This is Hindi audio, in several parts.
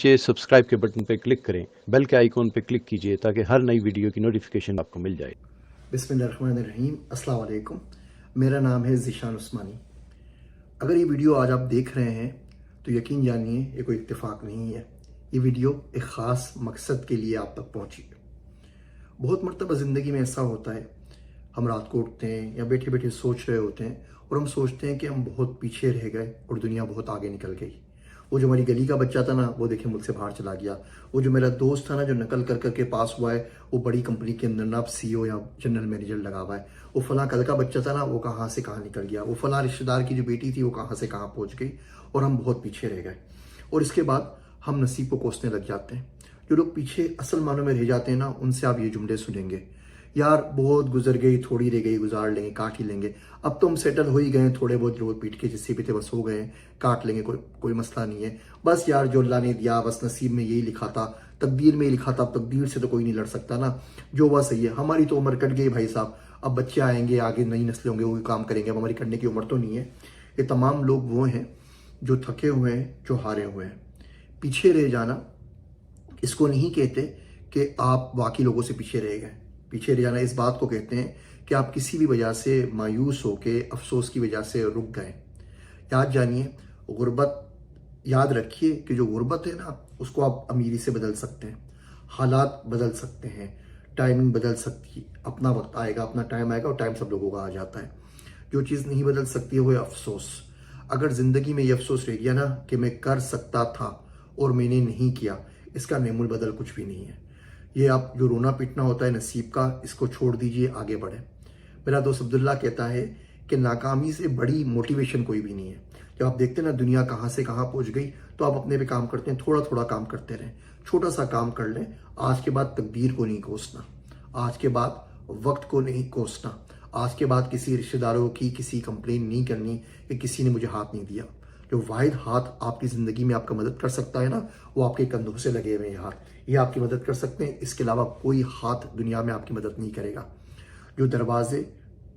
नीचे सब्सक्राइब के बटन पर क्लिक करें, बेल के आइकॉन पर क्लिक कीजिए ताकि हर नई वीडियो की नोटिफिकेशन आपको मिल जाए। बिस्मिल्लाहिर्रहमानिर्रहीम, अस्सलाम वालेकुम। मेरा नाम है ज़ीशान उस्मानी। अगर ये वीडियो आज आप देख रहे हैं तो यकीन जानिए ये कोई इत्तेफाक नहीं है। ये वीडियो एक ख़ास मकसद के लिए आप तक पहुंची है। बहुत मरतबा ज़िंदगी में ऐसा होता है, हम रात को उठते हैं या बैठे बैठे सोच रहे होते हैं और हम सोचते हैं कि हम बहुत पीछे रह गए और दुनिया बहुत आगे निकल गई। वो जो हमारी गली का बच्चा था ना, वो देखे मुझसे बाहर चला गया। वो जो मेरा दोस्त था ना, जो नकल कर करके पास हुआ है, वो बड़ी कंपनी के अंदर ना अब CEO या जनरल मैनेजर लगा हुआ है। वो फला कल का बच्चा था ना, वो कहाँ से कहाँ निकल गया। वो फला रिश्तेदार की जो बेटी थी, वो कहाँ से कहाँ पहुँच गई और हम बहुत पीछे रह गए। और इसके बाद हम नसीब को कोसने लग जाते हैं। जो लोग पीछे असल मानों में रह जाते हैं ना, उनसे आप ये जुमले सुनेंगे, यार बहुत गुजर गई, थोड़ी रह गई, गुजार लेंगे, काट ही लेंगे। अब तो हम सेटल हो ही गए, थोड़े बहुत जोड़ पीट के जिससे भी थे बस हो गए, काट लेंगे, कोई मसला नहीं है। बस यार जो अल्लाह ने दिया, बस नसीब में यही लिखा था, तकदीर में ही लिखा था। अब तकदीर से तो कोई नहीं लड़ सकता ना, जो वह सही है। हमारी तो उम्र कट गई भाई साहब, अब बच्चे आएंगे, आगे नई नस्लें होंगे, वो काम करेंगे। अब हमारी करने की उम्र तो नहीं है। ये तमाम लोग वो हैं जो थके हुए हैं, जो हारे हुए हैं। पीछे रह जाना इसको नहीं कहते कि आप बाकी लोगों से पीछे रह गए। पीछे रह जाना इस बात को कहते हैं कि आप किसी भी वजह से मायूस होके, अफसोस की वजह से रुक गए। याद जानिए, गुर्बत याद रखिए कि जो गुर्बत है ना, उसको आप अमीरी से बदल सकते हैं, हालात बदल सकते हैं, टाइमिंग बदल सकती है। अपना वक्त आएगा, अपना टाइम आएगा और टाइम सब लोगों का आ जाता है। जो चीज़ नहीं बदल सकती है वो है अफसोस। अगर ज़िंदगी में ये अफसोस रह गया ना कि मैं कर सकता था और मैंने नहीं किया, इसका नेमुल बदल कुछ भी नहीं है। ये आप जो रोना पीटना होता है नसीब का, इसको छोड़ दीजिए, आगे बढ़े। मेरा दोस्त अब्दुल्ला कहता है कि नाकामी से बड़ी मोटिवेशन कोई भी नहीं है। जब आप देखते हैं ना दुनिया कहाँ से कहाँ पहुँच गई, तो आप अपने पे काम करते हैं, थोड़ा थोड़ा काम करते रहें, छोटा सा काम कर लें। आज के बाद तकदीर को नहीं कोसना, आज के बाद वक्त को नहीं कोसना, आज के बाद किसी रिश्तेदारों की किसी कंप्लेन नहीं करनी कि किसी ने मुझे हाथ नहीं दिया। जो वाहिद हाथ आपकी ज़िंदगी में आपका मदद कर सकता है ना, वो आपके कंधों से लगे हुए हाथ, ये आपकी मदद कर सकते हैं। इसके अलावा कोई हाथ दुनिया में आपकी मदद नहीं करेगा। जो दरवाजे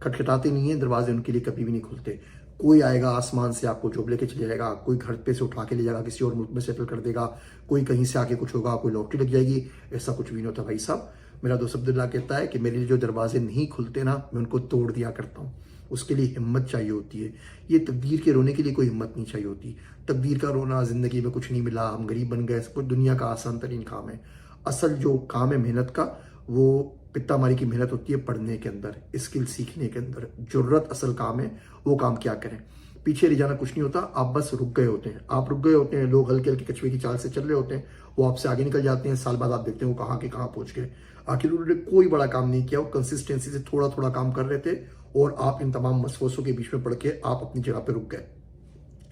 खटखटाते नहीं हैं, दरवाजे उनके लिए कभी भी नहीं खुलते। कोई आएगा आसमान से आपको जोब लेके चले जाएगा, कोई घर पे से उठा के ले जाएगा, किसी और मुल्क में सेटल कर देगा, कोई कहीं से आके कुछ होगा, कोई लॉटरी लग जाएगी, ऐसा कुछ भी नहीं होता भाई साहब। मेरा दोस्त अब्दुल्ला कहता है कि मेरे लिए जो दरवाजे नहीं खुलते ना, मैं उनको तोड़ दिया करता हूँ। उसके लिए हिम्मत चाहिए होती है। ये तकदीर के रोने के लिए कोई हिम्मत नहीं चाहिए होती। तकदीर का रोना, ज़िंदगी में कुछ नहीं मिला, हम गरीब बन गए, सब कुछ दुनिया का आसान तरीन काम है। असल जो काम है मेहनत का, वो पित्ता मारी की मेहनत होती है पढ़ने के अंदर, स्किल सीखने के अंदर। जुर्रत असल काम है, वो काम क्या करें। पीछे रह जाना कुछ नहीं होता, आप बस रुक गए होते हैं। आप रुक गए होते हैं, लोग हल्के हल्के कछुए की चाल से चल रहे होते हैं, वो आपसे आगे निकल जाते हैं। साल बाद आप देखते हैं वो कहाँ के कहाँ पहुंच गए। आखिर उन्होंने कोई बड़ा काम नहीं किया, वो कंसिस्टेंसी से थोड़ा थोड़ा काम कर रहे थे और आप इन तमाम मसवसों के बीच में पड़ के आप अपनी जगह पे रुक गए।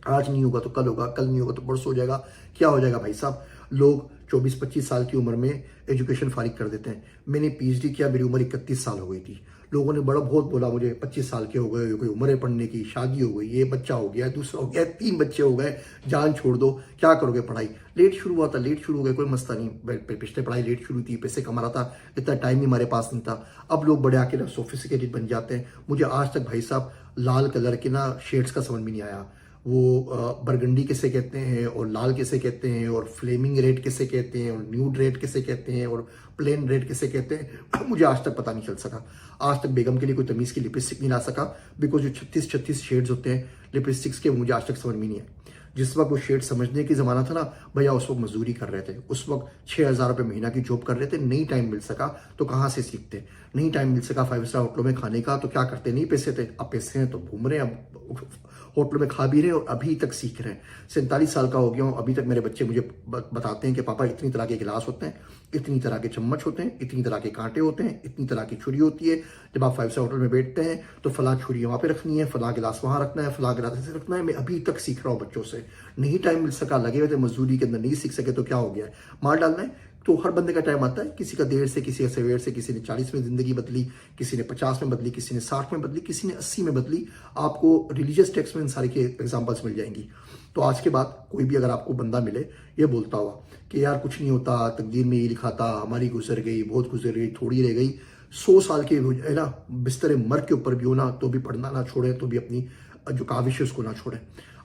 आज नहीं होगा तो कल होगा, कल नहीं होगा तो परसों हो जाएगा। क्या हो जाएगा भाई साहब। लोग 24-25 साल की उम्र में एजुकेशन फारिग कर देते हैं। मैंने PhD किया, मेरी उम्र 31 साल हो गई थी। लोगों ने बड़ा बहुत बोला मुझे, 25 साल के हो गए, कोई उम्र है पढ़ने की, शादी हो गई, ये बच्चा हो गया, दूसरा हो गया, 3 बच्चे हो गए, जान छोड़ दो, क्या करोगे। पढ़ाई लेट शुरू हुआ था, लेट शुरू हो गया, कोई मसला नहीं। पिछले पढ़ाई लेट शुरू थी, पैसे कमा रहा था, इतना टाइम ही हमारे पास नहीं था। अब लोग बड़े आके सोफिस्टिकेटेड बन जाते हैं। मुझे आज तक भाई साहब लाल कलर के ना शेड्स का समझ में नहीं आया। वो बरगंडी किसे कहते हैं और लाल किसे कहते हैं और फ्लेमिंग रेड किसे कहते हैं और न्यूड रेड किसे कहते हैं और प्लेन रेड किसे कहते हैं, मुझे आज तक पता नहीं चल सका। आज तक बेगम के लिए कोई तमीज़ की लिपस्टिक नहीं ला सका, बिकॉज जो 36 शेड्स होते हैं लिपस्टिक्स के, मुझे आज तक समझ में नहीं है। जिस वक्त वो शेड समझने की ज़माना था ना भैया, उस वक्त मजदूरी कर रहे थे, उस वक्त 6,000 रुपये महीना की जॉब कर रहे थे। नहीं टाइम मिल सका तो कहाँ से सीखते। नहीं टाइम मिल सका 5 स्टार होटलों में खाने का तो क्या करते, नहीं पैसे थे। अब पैसे हैं तो घूम रहे हैं, अब होटलों में खा भी रहे हैं और अभी तक सीख रहे हैं। 47 साल का हो गया हूँ, अभी तक मेरे बच्चे मुझे बताते हैं कि पापा इतनी तरह के गिलास होते हैं, इतनी तरह के चम्मच होते हैं, इतनी तरह के कांटे होते हैं, इतनी तरह की छुरी होती है। जब आप 5 स्टार होटल में बैठते हैं तो फला छुरी वहाँ पे रखनी है, फला गिलास वहाँ रखना है, फला गिलास ऐसे रखना है। मैं अभी तक सीख रहा हूँ बच्चों से। नहीं टाइम मिल सका, लगे हुए थे मजदूरी के अंदर, नहीं सीख सके तो क्या हो गया, मार डालना है। तो हर बंदे का टाइम आता है, किसी का 1.5 से, किसी का सवेर से, किसी ने 40 में ज़िंदगी बदली, किसी ने 50 में बदली, किसी ने 60 में बदली, किसी ने 80 में बदली। आपको रिलीजियस टेक्स्ट में इन सारे के एग्जाम्पल्स मिल जाएंगी। तो आज के बाद कोई भी अगर आपको बंदा मिले ये बोलता हुआ कि यार कुछ नहीं होता, तकदीर में ये लिखा था, हमारी गुजर गई, बहुत गुजर गई, थोड़ी रह गई, 100 साल के है ना बिस्तर मर के ऊपर भी हो ना, तो भी पढ़ना ना छोड़ें, तो भी अपनी जो काविश है उसको ना छोड़ें।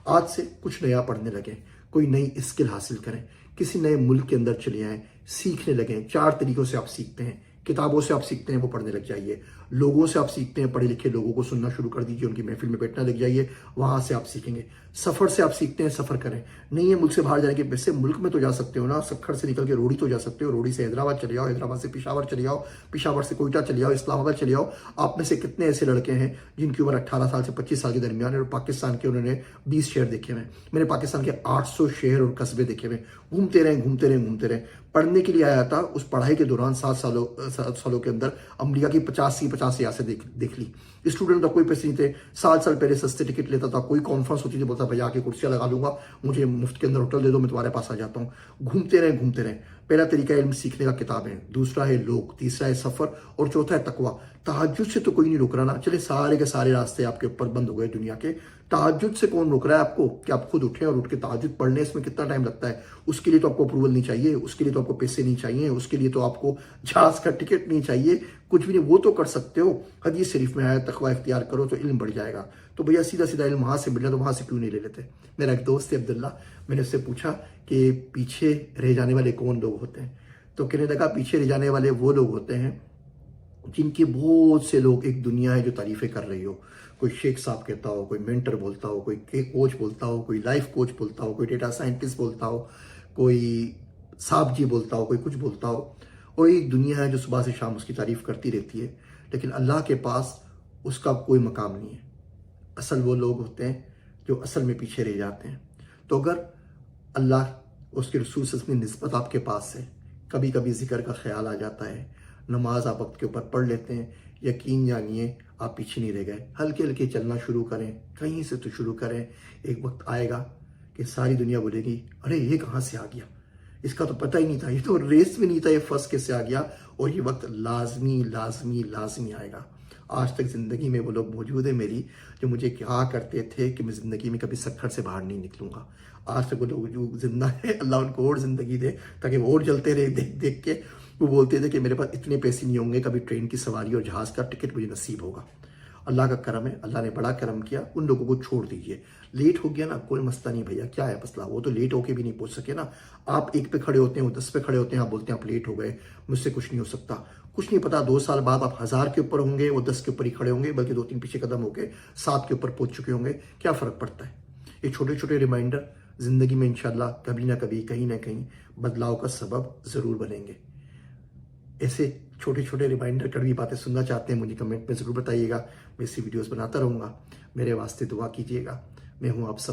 आज से कुछ नया पढ़ने लगे, कोई नई स्किल हासिल करें, किसी नए मुल्क के अंदर चले आएँ, सीखने लगें। 4 तरीक़ों से आप सीखते हैं। किताबों से आप सीखते हैं, वो पढ़ने लग जाइए। लोगों से आप सीखते हैं, पढ़े लिखे लोगों को सुनना शुरू कर दीजिए, उनकी महफिल में बैठना लग जाइए, वहाँ से आप सीखेंगे। सफ़र से आप सीखते हैं, सफ़र करें। नहीं है मुल्क से बाहर जाने के, वैसे मुल्क में तो जा सकते हो ना, सखर से निकल के रोड़ी तो जा सकते हो, रोड़ी से हैदराबाद चले जाओ, हैदराबाद से पेशावर चले जाओ, पेशावर से कोयटा चले जाओ, इस्लामाबाद चले जाओ। आप में से कितने ऐसे लड़के हैं जिनकी उम्र 18 साल से 25 साल के दरमियान है और पाकिस्तान के उन्होंने 20 शहर देखे हुए हैं। मैंने पाकिस्तान के 800 शहर और कस्बे देखे हुए। घूमते रहें, घूमते रहें, घूमते रहें। पढ़ने के लिए आया था, उस पढ़ाई के दौरान 7 सालों के अंदर अमेरिका की 50 रियासतें देख ली। स्टूडेंट का कोई पैसे नहीं थे, साल पहले सस्ते टिकट लेता था, कोई कॉन्फ्रेंस होती थी, बोलता भैया आके कुर्सियाँ लगा दूंगा, मुझे मुफ्त के अंदर होटल दे दो, मैं तुम्हारे पास आ जाता हूँ। घूमते रहें, घूमते रहें। पहला तरीका इल्म सीखने का किताबें, दूसरा है लोग, तीसरा है सफ़र और चौथा है तकवा। तहज्जुद से तो कोई नहीं रोक रहा ना, चले सारे के सारे रास्ते आपके ऊपर बंद हो गए दुनिया के। तहज्जुद से कौन रोक रहा है आपको कि आप खुद उठें और उठ के तहज्जुद पढ़ने? इसमें कितना टाइम लगता है? उसके लिए तो आपको अप्रूवल नहीं चाहिए, उसके लिए तो आपको पैसे नहीं चाहिए, उसके लिए तो आपको जहाज का टिकट नहीं चाहिए, कुछ भी नहीं। वो तो कर सकते हो। हदीस शरीफ में आया तकवा इख्तियार करो तो इल्म बढ़ जाएगा। तो भैया सीधा सीधा इल्म वहाँ से मिल रहा, तो वहाँ से क्यों नहीं ले लेते? मेरा एक दोस्त है अब्दुल्ला, मैंने उससे पूछा कि पीछे रह जाने वाले कौन लोग होते हैं? तो कहने लगा पीछे रह जाने वाले वो लोग होते हैं जिनके बहुत से लोग, एक दुनिया है जो तारीफ़ें कर रही हो। कोई शेख साहब कहता हो, कोई मेंटर बोलता हो, कोई कोच बोलता हो, कोई लाइफ कोच बोलता हो, कोई डेटा साइंटिस्ट बोलता हो, कोई साहब जी बोलता हो, कोई कुछ बोलता हो। और एक दुनिया है जो सुबह से शाम उसकी तारीफ़ करती रहती है, लेकिन अल्लाह के पास उसका कोई मकाम नहीं है। असल वो लोग होते हैं जो असल में पीछे रह जाते हैं। तो अगर अल्लाह उसके रसूल से अपनी निस्बत आपके पास है, कभी कभी जिक्र का ख्याल आ जाता है, नमाज आप वक्त के ऊपर पढ़ लेते हैं, यकीन जानिए आप पीछे नहीं रह गए। हल्के हल्के चलना शुरू करें, कहीं से तो शुरू करें। एक वक्त आएगा कि सारी दुनिया बोलेगी अरे ये कहाँ से आ गया, इसका तो पता ही नहीं था, ये तो रेस में नहीं था, ये फर्स्ट कैसे आ गया? और ये वक्त लाजमी लाजमी लाजमी आएगा। आज तक ज़िंदगी में वो लोग मौजूद है मेरी जो मुझे कहा करते थे कि मैं ज़िंदगी में कभी सखर से बाहर नहीं निकलूँगा। आज तक वो लोग जो जिंदा है, अल्लाह उनको और ज़िंदगी दे ताकि वो और जलते रहे देख देख के। वो बोलते थे कि मेरे पास इतने पैसे नहीं होंगे, कभी ट्रेन की सवारी और जहाज़ का टिकट मुझे नसीब होगा। अल्लाह का करम है, अल्लाह ने बड़ा करम किया। उन लोगों को छोड़ दीजिए। लेट हो गया ना, कोई मसला नहीं भैया, क्या है मसला? वो तो लेट होके भी नहीं पहुंच सके ना। आप 1 पे खड़े होते हैं, वो 10 पे खड़े होते हैं, आप बोलते हैं आप लेट हो गए, मुझसे कुछ नहीं हो सकता। कुछ नहीं पता, 2 साल बाद आप 1000 के ऊपर होंगे, वो 10 के ऊपर ही खड़े होंगे, बल्कि 2-3 पीछे कदम होके 7 के ऊपर पहुंच चुके होंगे। क्या फ़र्क पड़ता है? ये छोटे छोटे रिमाइंडर ज़िंदगी में इंशाल्लाह कभी ना कभी, कहीं ना कहीं बदलाव का सबब ज़रूर बनेंगे। ऐसे छोटे छोटे रिमाइंडर, कड़वी बातें सुनना चाहते हैं, मुझे कमेंट में ज़रूर बताइएगा। मैं ऐसी वीडियोस बनाता रहूँगा। मेरे वास्ते दुआ कीजिएगा। मैं हूँ आप सब